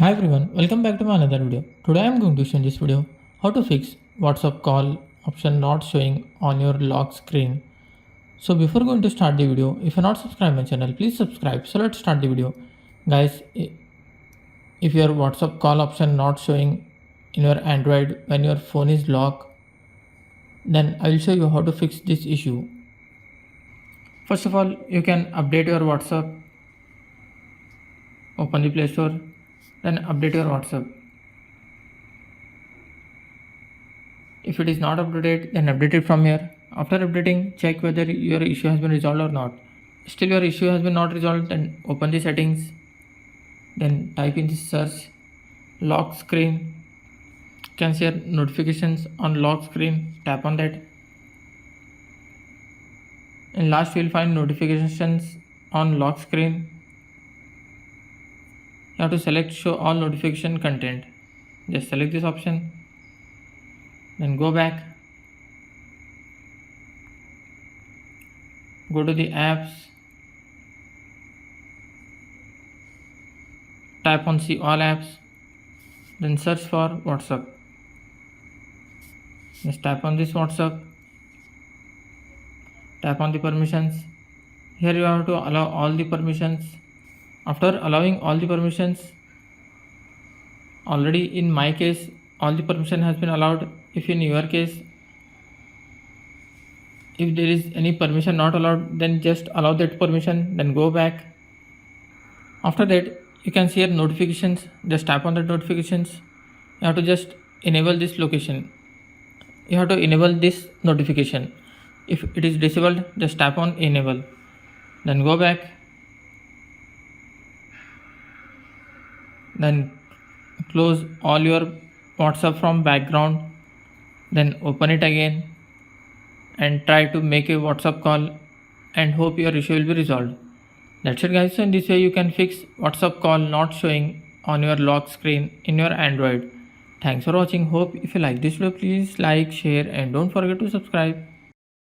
Hi everyone, welcome back to my another video. Today I am going to show in this video how to fix WhatsApp call option not showing on your lock screen. So before going to start the video, if you're not subscribed my channel, please subscribe. So let's start the video. Guys, if your WhatsApp call option not showing in your Android when your phone is locked, then I will show you how to fix this issue. First of all, you can update your WhatsApp. Open the Play Store, then update your WhatsApp. If it is not updated, then update it from here. After updating, check whether your issue has been resolved or not. Still your issue has been not resolved, then open the settings, then type in the search lock screen. You can see here notifications on lock screen, tap on that. And last you will find notifications on lock screen. You have to select show all notification content. Just select this option, then go back, go to the apps, tap on see all apps, then search for WhatsApp. Just tap on this WhatsApp, tap on the permissions. Here you have to allow all the permissions. After allowing all the permissions, already in my case all the permission has been allowed. If in your case, if there is any permission not allowed, then just allow that permission, then go back. After that, you can see here notifications. Just tap on the notifications. You have to just enable this location. You have to enable this notification. If it is disabled, just tap on enable, then go back, then close all your WhatsApp from background, then open it again and try to make a WhatsApp call and hope your issue will be resolved. That's it guys. So in this way you can fix WhatsApp call not showing on your lock screen in your Android. Thanks for watching. Hope if you like this video, please like, share and don't forget to subscribe.